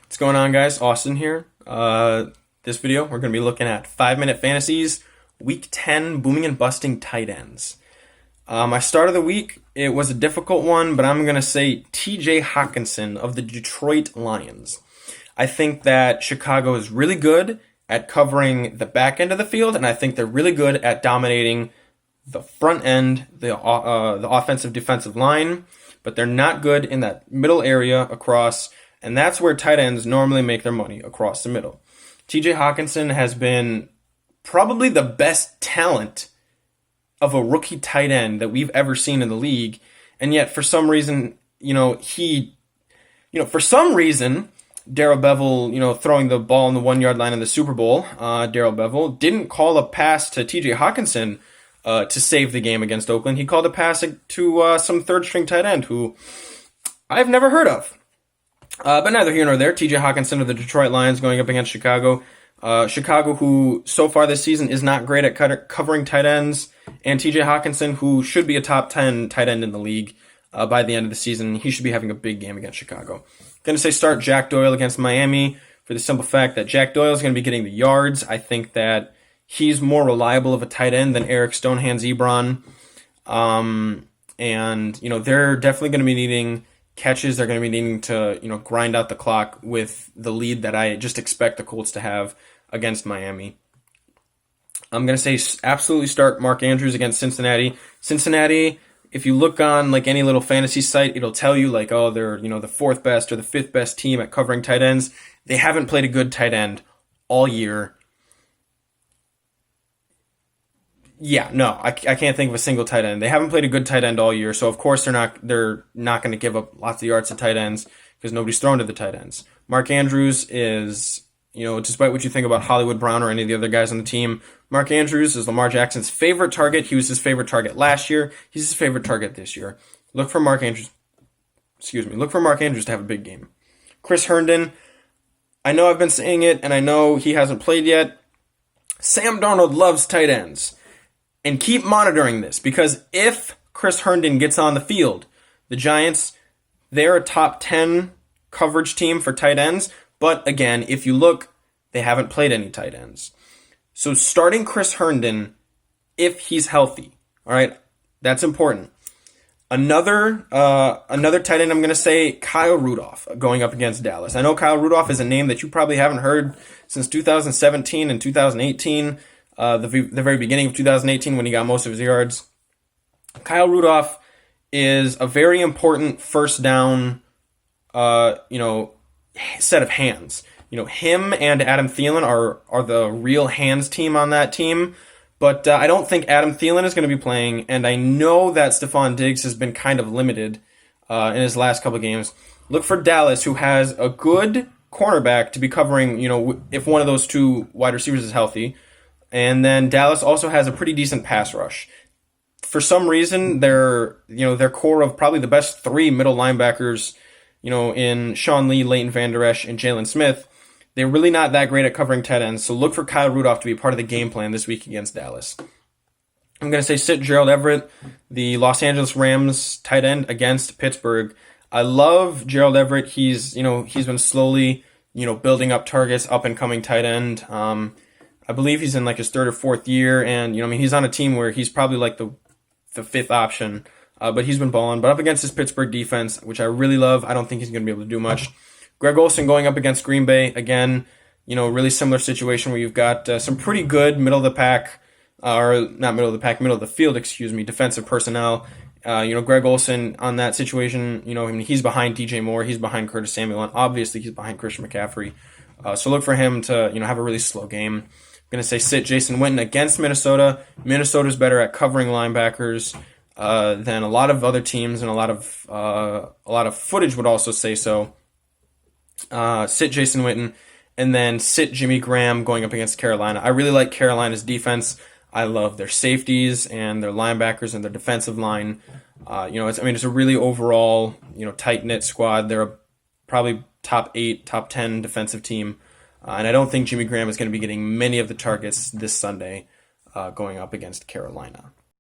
What's going on, guys? Austin here. This video, we're going to be looking at 5-minute fantasies, week 10 booming and busting tight ends. My start of the week, it was a difficult one, but I'm going to say TJ Hockenson of the Detroit Lions. I think that Chicago is really good at covering the back end of the field, and I think they're really good at dominating the front end, the offensive defensive line, but they're not good in that middle area across, and that's where tight ends normally make their money, across the middle. TJ Hockenson has been probably the best talent of a rookie tight end that we've ever seen in the league, and yet for some reason, Darrell Bevell, throwing the ball on the 1 yard line in the Super Bowl, Darrell Bevell didn't call a pass to TJ Hockenson to save the game against Oakland. He called a pass to some third string tight end who I've never heard of. But neither here nor there. TJ Hockenson of the Detroit Lions going up against Chicago. Chicago, who so far this season is not great at covering tight ends, and TJ Hockenson, who should be a top 10 tight end in the league by the end of the season. He should be having a big game against Chicago. Going to say start Jack Doyle against Miami for the simple fact that Jack Doyle is going to be getting the yards. I think that he's more reliable of a tight end than Eric Stonehands Ebron. They're definitely going to be needing catches. They're going to be needing to, grind out the clock with the lead that I just expect the Colts to have against Miami. I'm going to say absolutely start Mark Andrews against Cincinnati. Cincinnati, if you look on like any little fantasy site, it'll tell you like, oh, they're, the fourth best or the fifth best team at covering tight ends. They haven't played a good tight end all year. Yeah, no, I can't think of a single tight end. They haven't played a good tight end all year, so of course they're not going to give up lots of yards to tight ends because nobody's thrown to the tight ends. Mark Andrews is, despite what you think about Hollywood Brown or any of the other guys on the team, Mark Andrews is Lamar Jackson's favorite target. He was his favorite target last year. He's his favorite target this year. Look for Mark Andrews to have a big game. Chris Herndon, I know I've been saying it, and I know he hasn't played yet. Sam Darnold loves tight ends. And keep monitoring this, because if Chris Herndon gets on the field, the Giants, they're a top 10 coverage team for tight ends. But again, if you look, they haven't played any tight ends. So starting Chris Herndon, if he's healthy, all right, that's important. Another tight end I'm going to say, Kyle Rudolph going up against Dallas. I know Kyle Rudolph is a name that you probably haven't heard since 2017 and 2018. The very beginning of 2018 when he got most of his yards. Kyle Rudolph is a very important first down, set of hands. Him and Adam Thielen are the real hands team on that team, but I don't think Adam Thielen is going to be playing, and I know that Stephon Diggs has been kind of limited in his last couple of games. Look for Dallas, who has a good cornerback to be covering, if one of those two wide receivers is healthy. And then Dallas also has a pretty decent pass rush. For some reason, their core of probably the best three middle linebackers, in Sean Lee, Leighton Vander Esch, and Jalen Smith, they're really not that great at covering tight ends. So look for Kyle Rudolph to be part of the game plan this week against Dallas. I'm going to say sit Gerald Everett, the Los Angeles Rams tight end against Pittsburgh. I love Gerald Everett. He's been slowly, building up targets, up and coming tight end. I believe he's in like his third or fourth year, and he's on a team where he's probably like the fifth option, but he's been balling. But up against this Pittsburgh defense, which I really love, I don't think he's going to be able to do much. Greg Olsen going up against Green Bay again, really similar situation where you've got some pretty good middle of the field, defensive personnel. Greg Olsen on that situation, he's behind DJ Moore, he's behind Curtis Samuel, and obviously he's behind Christian McCaffrey. So look for him to have a really slow game. I'm going to say sit Jason Witten against Minnesota. Minnesota's better at covering linebackers than a lot of other teams, and a lot of footage would also say so. Sit Jason Witten, and then sit Jimmy Graham going up against Carolina. I really like Carolina's defense. I love their safeties and their linebackers and their defensive line. It's a really overall tight-knit squad. They're a probably top 8, top 10 defensive team. And I don't think Jimmy Graham is going to be getting many of the targets this Sunday going up against Carolina.